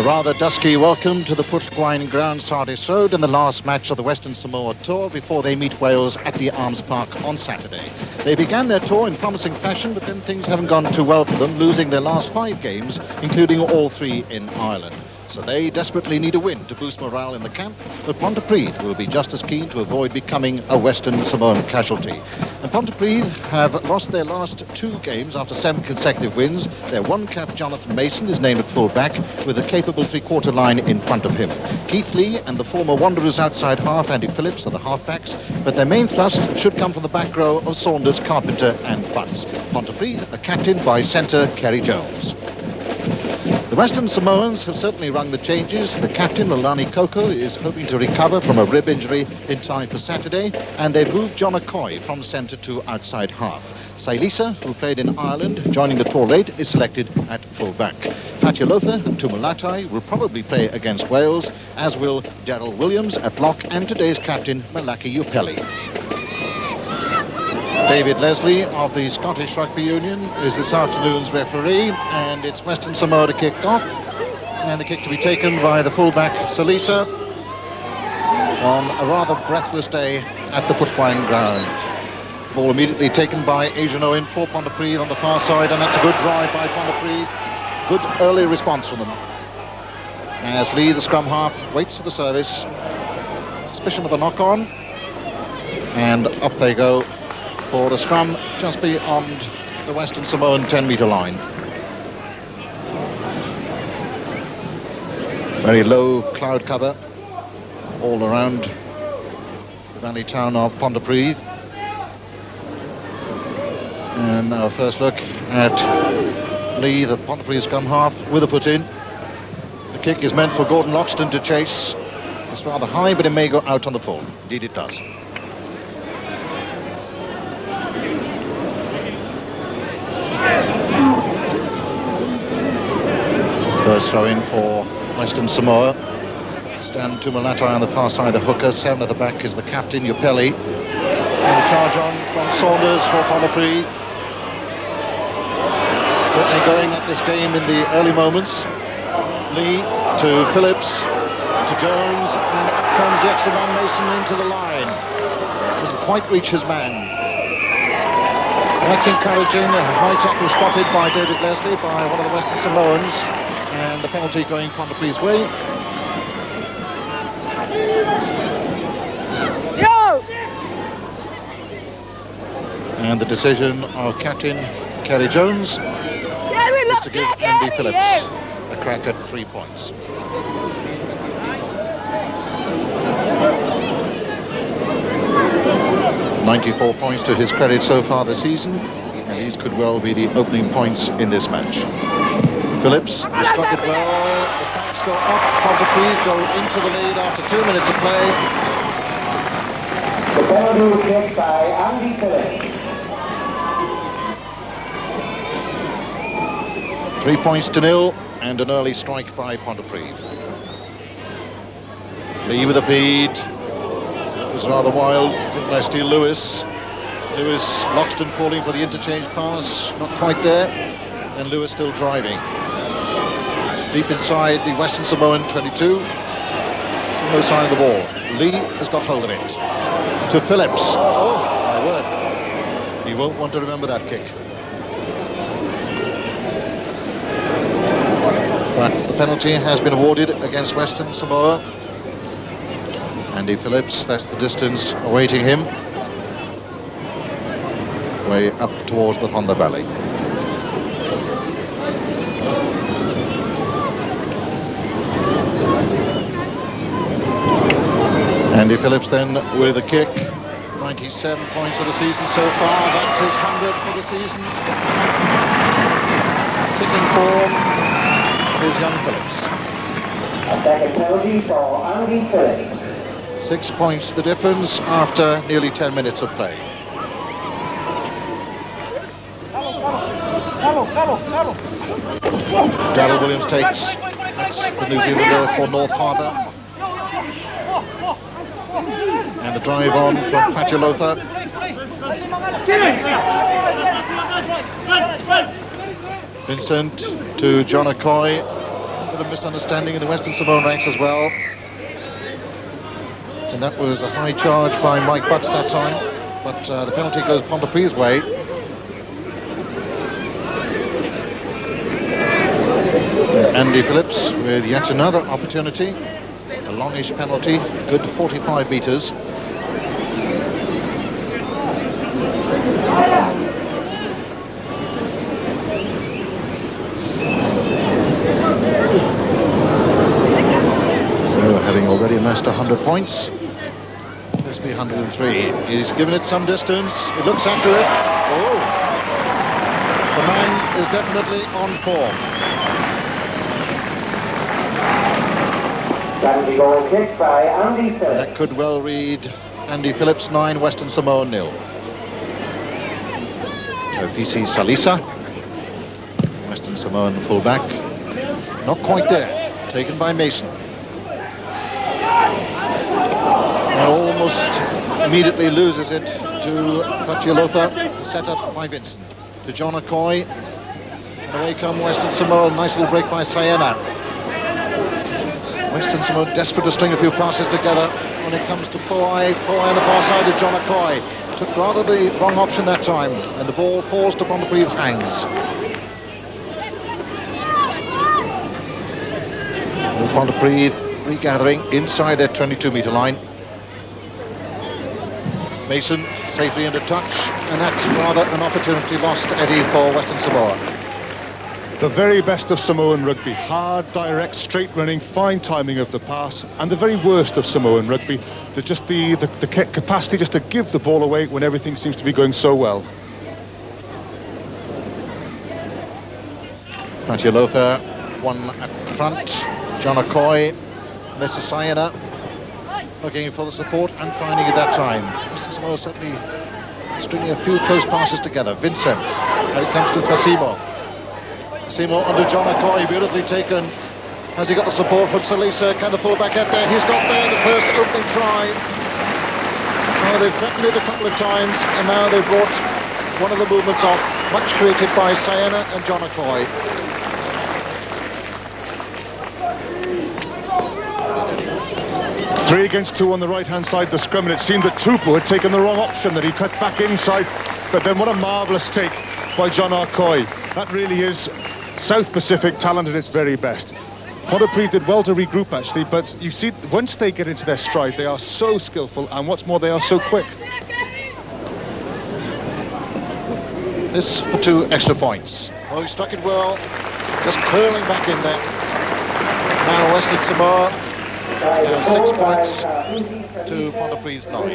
rather dusky welcome to the Pontypridd ground, Sardis Road, in the last match of the Western Samoa tour before they meet Wales at the Arms Park on Saturday. They began their tour in promising fashion, but then things haven't gone too well for them, losing their last 5 games, including all 3 in Ireland. So they desperately need a win to boost morale in the camp, but Pontypridd will be just as keen to avoid becoming a Western Samoan casualty. And Pontypridd have lost their last 2 games after 7 consecutive wins. Their one-cap Jonathan Mason is named at full-back with a capable three-quarter line in front of him. Keith Lee and the former Wanderers outside half, Andy Phillips, are the half-backs, but their main thrust should come from the back row of Saunders, Carpenter and Butts. Pontypridd are captained by centre Kerry Jones. The Western Samoans have certainly rung the changes. The captain, Lilani Koko, is hoping to recover from a rib injury in time for Saturday, and they've moved John Okoye from centre to outside half. Sailisa, who played in Ireland, joining the tour late, is selected at full-back. Fatialofa and Tumulatai will probably play against Wales, as will Daryl Williams at lock and today's captain, Malaki Upeli. David Leslie of the Scottish Rugby Union is this afternoon's referee, and it's Western Samoa to kick off, and the kick to be taken by the fullback Salisa on a rather breathless day at the Pontypridd ground. Ball immediately taken by Adrian Owen for Pontypridd on the far side, and that's a good drive by Pontypridd. Good early response from them. As Lee, the scrum half, waits for the service. Suspicion of a knock-on, and up they go for a scrum just beyond the Western Samoan 10-metre line. Very low cloud cover all around the valley town of Pontypridd. And now a first look at Lee, the Pontypridd scrum half, with a put-in. The kick is meant for Gordon Loxton to chase. It's rather high, but it may go out on the full. Indeed it does. First throw in for Western Samoa. Stan Tumulatai on the far side, the hooker. 7 at the back is the captain, Upeli. And the charge on from Saunders for Pontypridd. Certainly going at this game in the early moments. Lee to Phillips, to Jones, and up comes the extra man, Mason, into the line. Doesn't quite reach his man. That's encouraging. A high tackle spotted by David Leslie by one of the Western Samoans, and the penalty going Pontypridd's way. And the decision of captain Kerry Jones is to give Andy Phillips a crack at 3 points. .94 points to his credit so far this season, and these could well be the opening points in this match. Phillips struck it well. The flags go up. Pontypridd go into the lead after 2 minutes of play. The penalty kick by Andy Phillips. 3 points to 0, and an early strike by Pontypridd. Lee with a feed. That was rather wild by Steele Lewis. Lewis, Loxton calling for the interchange pass, not quite there, and Lewis still driving. Deep inside the Western Samoan 22. Still no sign of the ball. Lee has got hold of it. To Phillips. Oh, my word. He won't want to remember that kick. But the penalty has been awarded against Western Samoa. Andy Phillips, that's the distance awaiting him. Way up towards the Honda Valley. Andy Phillips then with a kick. 97 points of the season so far. That's his 100 for the season. Kicking form is young Phillips. A second penalty for Andy Phillips. 6 points the difference after nearly 10 minutes of play. Daryl Williams takes. That's the New Zealander for North Harbour. And the drive on from Fatialofa. Vincent to John Okoye. bit of misunderstanding in the Western Samoan ranks as well. And that was a high charge by Mike Butts that time. But the penalty goes Pontypridd's way. Andy Phillips with yet another opportunity. A longish penalty, good 45 metres. So having already amassed 100 points, this be 103. He's given it some distance. It looks accurate. Oh! The man is definitely on form. Goal kick by Andy Phillips. That could well read Andy Phillips 9, Western Samoa 0. Taufisi Salisa, Western Samoan fullback. Not quite there. Taken by Mason. And almost immediately loses it to Fatialofa. The setup by Vincent. To John Okoye. And away come Western Samoa. Nice little break by Sayana. Western Samoa desperate to string a few passes together when it comes to Foy. Foy on the far side of John Okoye. Took rather the wrong option that time, and the ball falls to Pontypridd's hands. Pontypridd regathering inside their 22-metre line. Mason safely into touch, and that's rather an opportunity lost, Eddie, for Western Samoa. The very best of Samoan rugby. Hard, direct, straight running, fine timing of the pass, and the very worst of Samoan rugby, the capacity just to give the ball away when everything seems to be going so well. Fatialofa, one at front. John Okoye. This is Sayana looking for the support and finding it that time. Western Samoa certainly stringing a few close passes together. Vincent, and it comes to Fasimo. Seymour under John Okoye, beautifully taken. Has he got the support from Salisa? Can the fullback get there? He's got there, the first opening try. Now they've threatened it a couple of times, and now they've brought one of the movements off. Much created by Sayana and John Okoye. Three against two on the right-hand side of the scrum, and it seemed that Tupu had taken the wrong option, that he cut back inside. But then what a marvellous take by John Okoye. That really is South Pacific talent at its very best. Pontypridd did well to regroup, actually, but you see, once they get into their stride, they are so skillful, and what's more, they are so quick. This for 2 extra points. Oh, he struck it well, just curling back in there. Now Western Samoa, 6 points to Pontypridd's 9.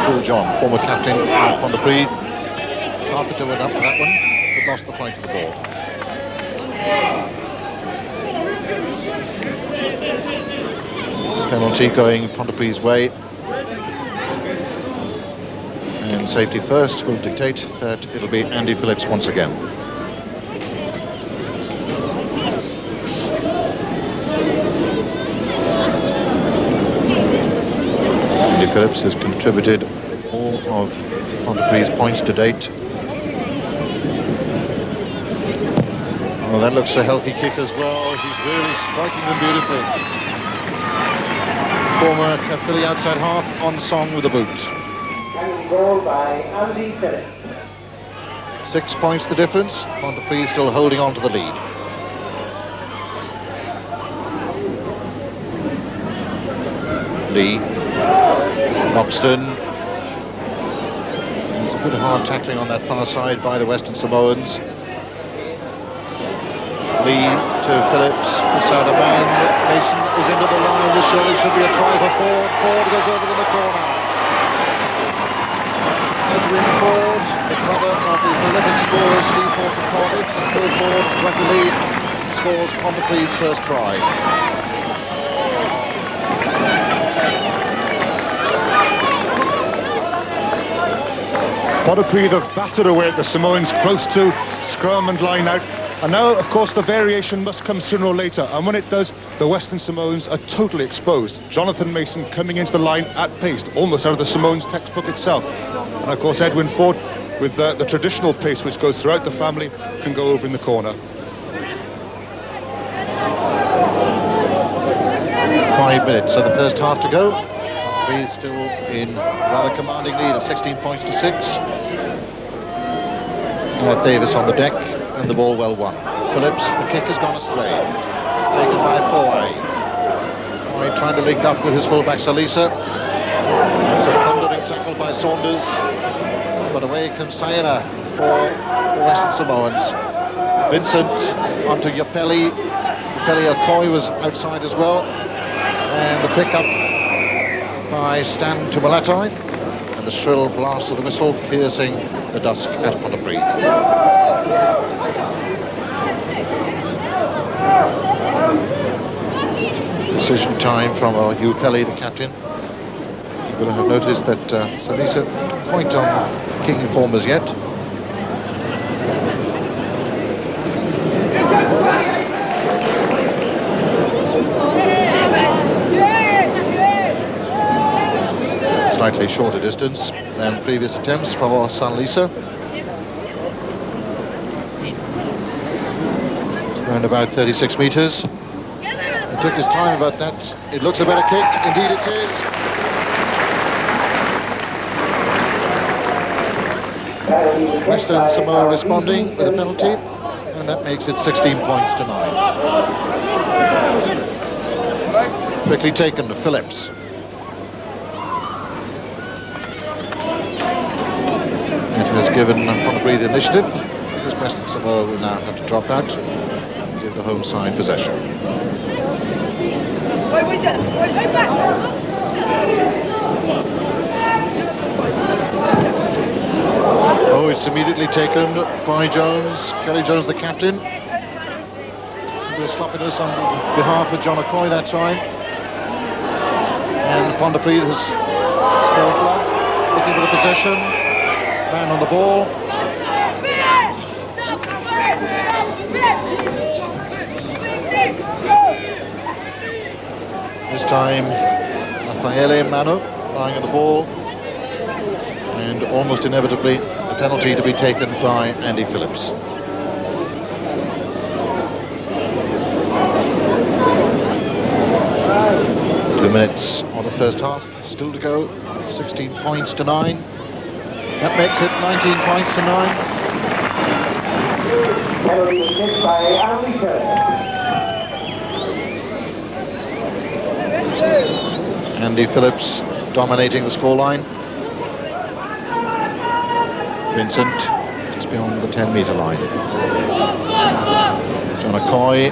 Phil John, former captain at Pontypridd. Carpenter went up for that one, but lost the fight to the ball. Penalty going Pontypridd's way. And safety first will dictate that it'll be Andy Phillips once again. Andy Phillips has contributed all of Pontypridd's points to date. Well, that looks a healthy kick as well. He's really striking them beautifully. Former Philly outside half on song with a boot. Goal by Andy Phillips. 6 points the difference. Pontypridd still holding on to the lead. Lee. Loxton. There's a good hard tackling on that far side by the Western Samoans. Lee to Phillips, puts out a man. Mason is into the line. This surely should be a try for Ford. Ford goes over to the corner. Edwin Ford, the brother of the prolific scorer Steve Ford from Cardiff, and Phil Ford, rugby league, scores Pontypridd's first try. Pontypridd have battered away at the Samoans close to scrum and line out. And now, of course, the variation must come sooner or later. And when it does, the Western Samoans are totally exposed. Jonathan Mason coming into the line at pace, almost out of the Samoans textbook itself. And, of course, Edwin Ford, with the traditional pace which goes throughout the family, can go over in the corner. 5 minutes of the first half to go. Pontypridd still in rather commanding lead of 16 points to 6. Gareth Davis on the deck, and the ball well won. Phillips, the kick has gone astray. Taken by Foy. Foy trying to link up with his fullback Salisa. That's a thundering tackle by Saunders. But away comes Saena for the Western Samoans. Vincent onto Yapeli. Yapeli Okoye was outside as well. And the pick-up by Stan Tumalatai. And the shrill blast of the whistle piercing the dusk at Pontypridd. Decision time from Hugh Pelly, the captain. You will have noticed that Salisa not quite on kicking form as yet. Slightly shorter distance than previous attempts from Salisa. Around about 36 metres. He took his time about that. It looks a better kick. Indeed it is. Western Samoa responding with a penalty, and that makes it 16 points to 9. Quickly taken to Phillips. It has given Pontypridd the initiative, because Western Samoa will now have to drop out and give the home side possession. Oh, it's immediately taken by Jones. Kelly Jones, the captain. A bit of sloppiness on behalf of John Okoye that time. And Pontypridd has spelled blood, looking for the possession. Man on the ball. This time, Rafaele Manu lying on the ball. And almost inevitably, a penalty to be taken by Andy Phillips. Two minutes of the first half, still to go. 16 points to 9. That makes it 19 points to 9. Penalty kick by Andy Phillips dominating the scoreline. Vincent just beyond the 10-metre line. John Okoye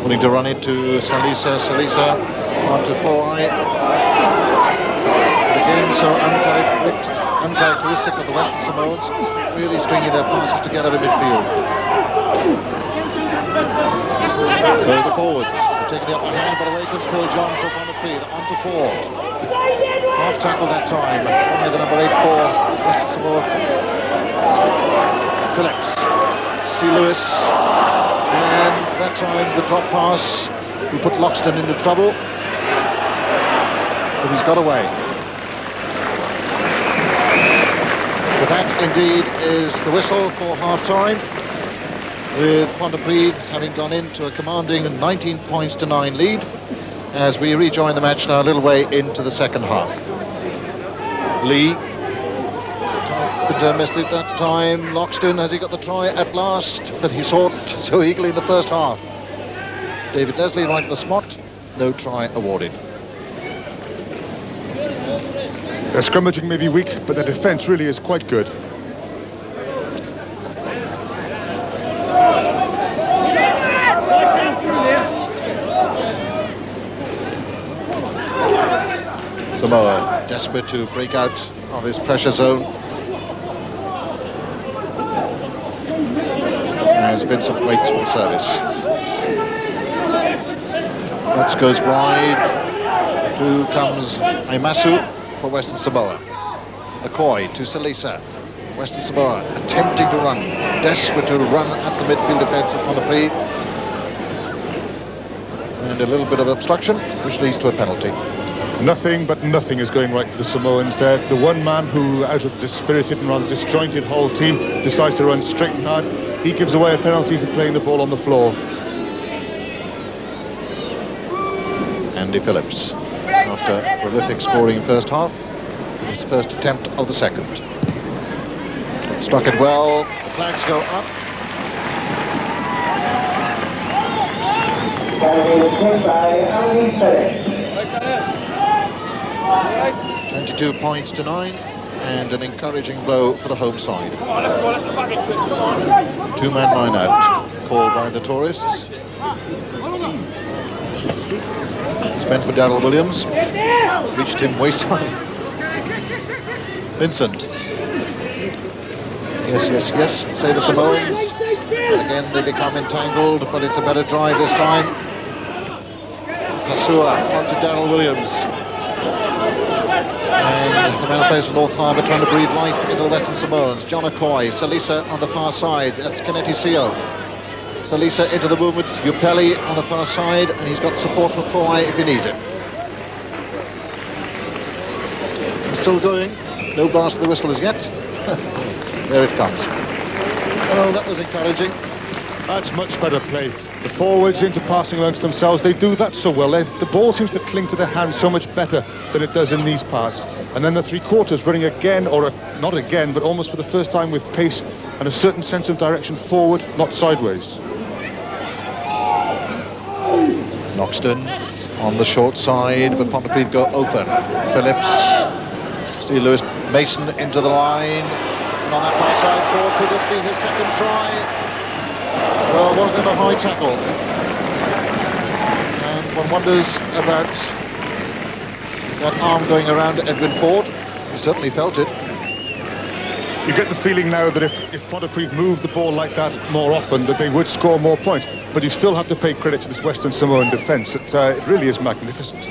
willing to run it to Salisa. Salisa onto Foy. The game so uncharacteristic of the Western Samoans, really stringing their passes together in midfield. So the forwards are taking the upper hand, but away comes Phil John for Pontypridd, onto Ford. Half tackle that time by the number 8 for Western Samoa. Phillips, Steve Lewis, and that time the drop pass who put Loxton into trouble, but he's got away. But that indeed is the whistle for half-time, with Pontypridd having gone into a commanding 19 points to 9 lead as we rejoin the match now a little way into the second half. Lee missed it that time. Loxton, has he got the try at last that he sought so eagerly in the first half? David Leslie right at the spot, no try awarded. Their scrummaging may be weak, but their defence really is quite good. Samoa desperate to break out of this pressure zone as Vincent waits for the service. That goes wide. Through comes Aimasu for Western Samoa. Okoye to Salisa. Western Samoa attempting to run, desperate to run at the midfield defence of Pontypridd. And a little bit of obstruction, which leads to a penalty. Nothing but nothing is going right for the Samoans there. The one man who, out of the dispirited and rather disjointed whole team, decides to run straight and hard, he gives away a penalty for playing the ball on the floor. Andy Phillips, after prolific scoring first half, his first attempt of the second. Struck it well, the flags go up. By 22 points to 9, and an encouraging blow for the home side. Two-man line out, called by the tourists. Spent for Darryl Williams, reached him waist high. Vincent. Yes, yes, yes, say the Samoans. And again, they become entangled, but it's a better drive this time. Hasua onto Darryl Williams. And the man who plays for North Harbour trying to breathe life into the Western Samoans. John Okoye, Salisa on the far side. That's Kennedy Sio. Salisa into the movement. Upeli on the far side, and he's got support from Foy if he needs it. He's still going. No blast of the whistle as yet. There it comes. Oh, that was encouraging. That's much better play. The forwards into passing amongst themselves, they do that so well. The ball seems to cling to their hands so much better than it does in these parts. And then the three-quarters running again, or not again, but almost for the first time with pace and a certain sense of direction forward, not sideways. Noxton on the short side, but Pontypridd go open. Phillips, Steve Lewis, Mason into the line. And on that far side forward, could this be his second try? Well, was there a high tackle? And one wonders about that arm going around Edwin Ford. He certainly felt it. You get the feeling now that if Pontypridd moved the ball like that more often, that they would score more points. But you still have to pay credit to this Western Samoan defence. It really is magnificent.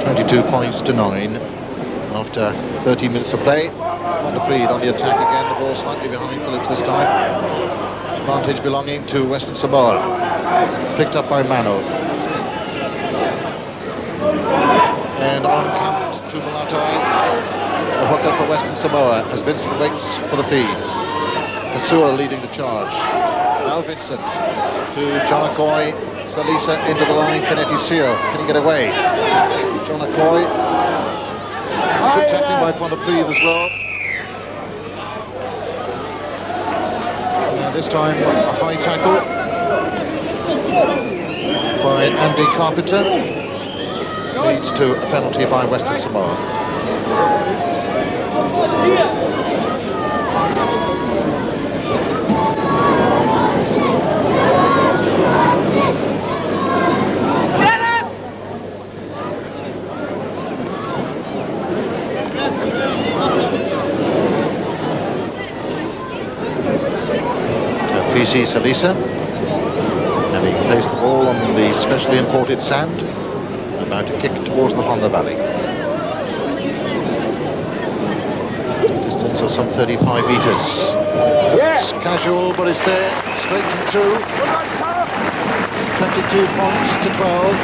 22 points to 9 after 13 minutes of play. Pontypridd on the attack again, the ball slightly behind Phillips this time. Advantage belonging to Western Samoa. Picked up by Manu. And on comes to Malatai. A hooker for Western Samoa as Vincent waits for the feed. Hasua leading the charge. Now Vincent to John Okoye. Salisa into the line, Kennedy Sio. Can he get away? John Okoye. It's good tackling by Pontypridd as well. This time a high tackle by Andy Carpenter leads to a penalty by Western Samoa. Fisi Salisa, having placed the ball on the specially imported sand, about to kick towards the Honda Valley. A distance of some 35 metres. It's casual, but it's there, straight and true. 22 points to 12.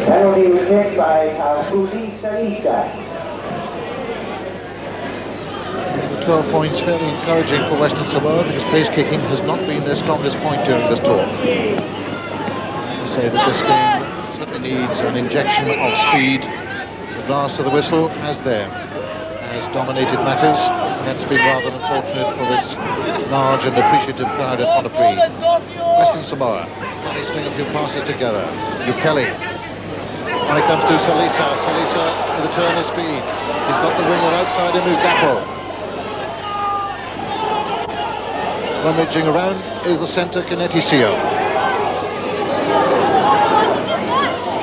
penalty was hit by Fisi Salisa. 12 points fairly encouraging for Western Samoa because pace kicking has not been their strongest point during this tour. I say that this game certainly needs an injection of speed. The blast of the whistle, as there, has dominated matters, and that's been rather unfortunate for this large and appreciative crowd at Pontypridd. Western Samoa, can they string a few passes together? Upeli. Now he comes to Salisa. Salisa with a turn of speed. He's got the winger outside him, Ugapo. Rummaging around is the centre, Kennedy Sio.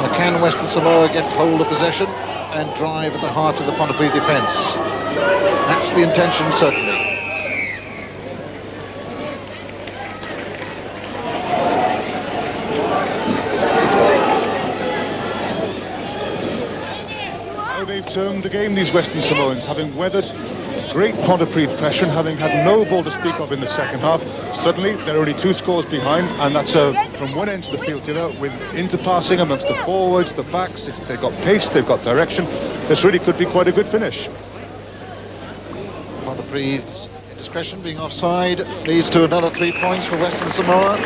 Now can Western Samoa get hold of possession and drive at the heart of the Pontypridd defence? That's the intention, certainly. turned the game, these Western Samoans, having weathered great Pontypridd pressure, having had no ball to speak of in the second half. Suddenly, they're only 2 scores behind, and that's from one end to the field to the other, with interpassing amongst the forwards, the backs. They've got pace, they've got direction. This really could be quite a good finish. Pontypridd's indiscretion being offside leads to another 3 points for Western Samoa.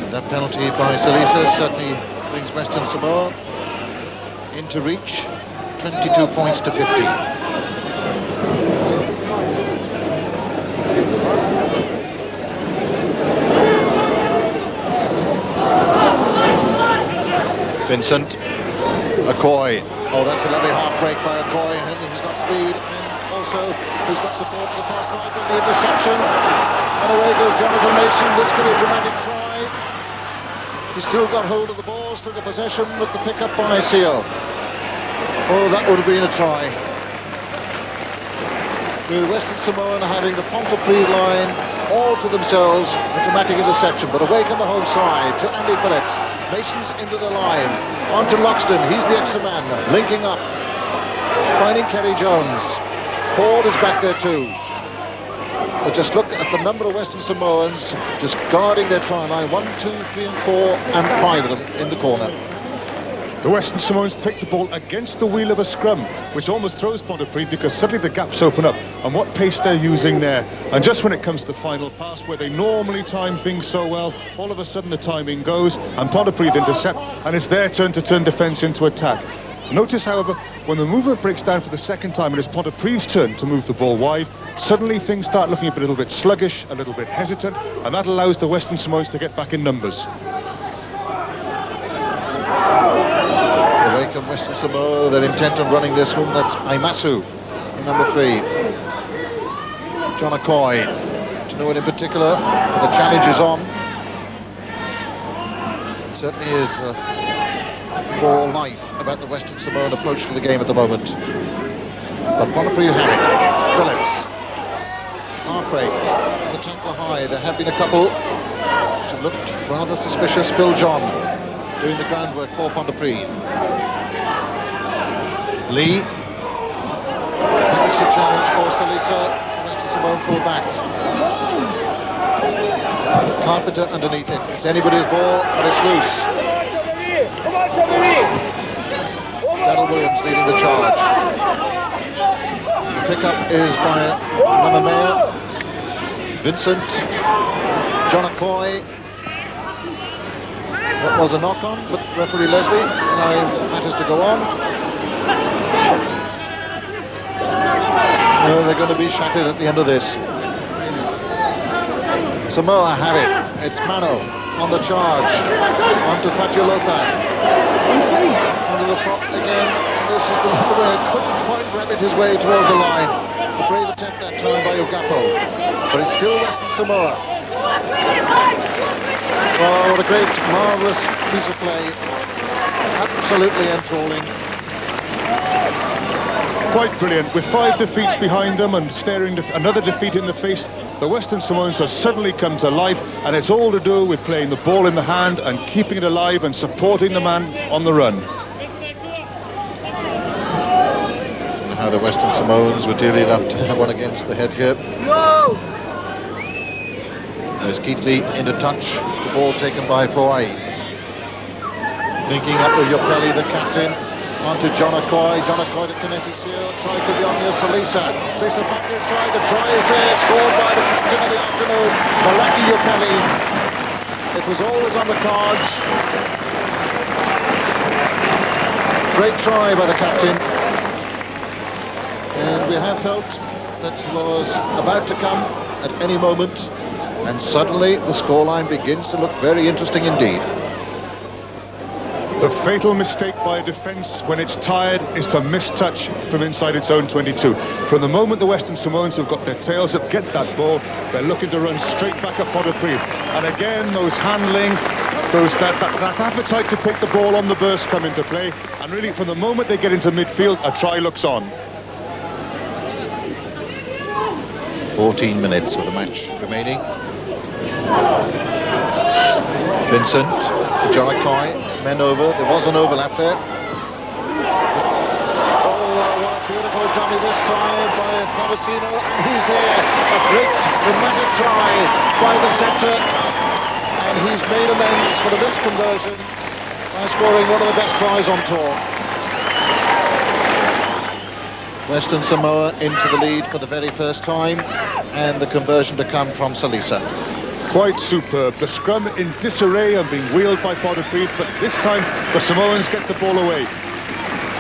That penalty by Salisa certainly brings Western Samoa into reach, 22 points to 15. Vincent, Okoye. Oh, that's a lovely half break by Okoye, and he's got speed, and also he's got support to the far side with the interception. And away goes Jonathan Mason. This could be a dramatic try. He's still got hold of the ball, still got possession with the pick-up by Seo. Oh, that would have been a try. With Western Samoan having the Pontypridd line all to themselves, a dramatic interception, but away come the home side to Andy Phillips. Mason's into the line, on to Loxton, he's the extra man, linking up, finding Kerry Jones. Ford is back there too. But just look at the number of Western Samoans just guarding their try line. 1, 2, 3 and 4 and 5 of them in the corner. The Western Samoans take the ball against the wheel of a scrum, which almost throws Pontypridd because suddenly the gaps open up, and what pace they're using there. And just when it comes to the final pass, where they normally time things so well, all of a sudden the timing goes and Pontypridd intercept, and it's their turn to turn defence into attack. Notice, however, when the movement breaks down for the second time and it's Pontypridd's turn to move the ball wide, suddenly things start looking a little bit sluggish, a little bit hesitant, and that allows the Western Samoans to get back in numbers. Away come Western Samoa, they're intent on running this one. That's Aimasu, number 3. John Okoye, to no one in particular, but the challenge is on. It certainly is more life about the Western Samoan approach to the game at the moment. But Pontypridd have it. Phillips. Half break. The tackle high. There have been a couple which have looked rather suspicious. Phil John doing the groundwork for Pontypridd. Lee. That's a challenge for Salisa, Western Samoan full-back. Carpenter underneath it. It's anybody's ball, but it's loose. Daryl Williams leading the charge. The pickup is by Mamamea. Vincent. John Okoye. That was a knock-on, but referee Leslie allowing matters to go on. They're going to be shattered at the end of this. Samoa have it. It's Manu on the charge. On to Fatulofa. Under the prop again. And this is the little way. Couldn't quite rabbit his way towards the line. A brave attempt that time by Ugapo. But it's still Western Samoa. Oh, what a great, marvellous piece of play. Absolutely enthralling. Quite brilliant. With 5 defeats behind them and staring another defeat in the face, the Western Samoans have suddenly come to life, and it's all to do with playing the ball in the hand and keeping it alive and supporting the man on the run. How the Western Samoans were dearly enough to have one against the head here. There's Keithley into touch. The ball taken by Foy. Linking up with Yopelli, the captain. On to John Okoye. John Okoye to Kennedy Seal. Try for Bionia Salisa. Salisa back inside. The try is there. Scored by the captain of the afternoon, Malaki Yopelli. It was always on the cards. Great try by the captain. And we have felt that he was about to come at any moment. And suddenly the scoreline begins to look very interesting indeed. The fatal mistake by a defence when it's tired is to mistouch from inside its own 22. From the moment the Western Samoans have got their tails up, get that ball, they're looking to run straight back at Pontypridd. And again, those handling, that appetite to take the ball on the burst come into play. And really, from the moment they get into midfield, a try looks on. 14 minutes of the match remaining. Vincent, Jarakai, men over. There was an overlap there. What a beautiful dummy this time by Favasino, and he's there. A great dramatic try by the centre, and he's made amends for the missed conversion by scoring one of the best tries on tour. Western Samoa into the lead for the very first time, and the conversion to come from Salisa. Quite superb. The scrum in disarray and being wheeled by Pontypridd, but this time the Samoans get the ball away.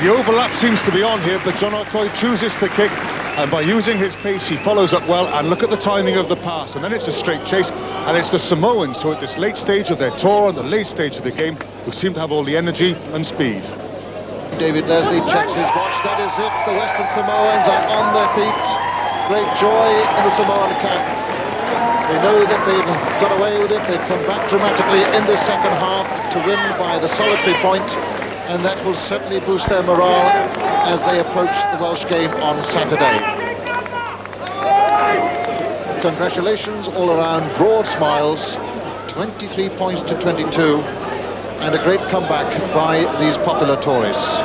The overlap seems to be on here, but John Arcoy chooses to kick, and by using his pace he follows up well, and look at the timing of the pass, and then it's a straight chase, and it's the Samoans who at this late stage of their tour and the late stage of the game who seem to have all the energy and speed. David Leslie checks his watch. That is it. The Western Samoans are on their feet. Great joy in the Samoan camp. They know that they've got away with it. They've come back dramatically in the second half to win by the solitary point, and that will certainly boost their morale as they approach the Welsh game on Saturday. Congratulations all around, broad smiles, 23 points to 22, and a great comeback by these popular tourists.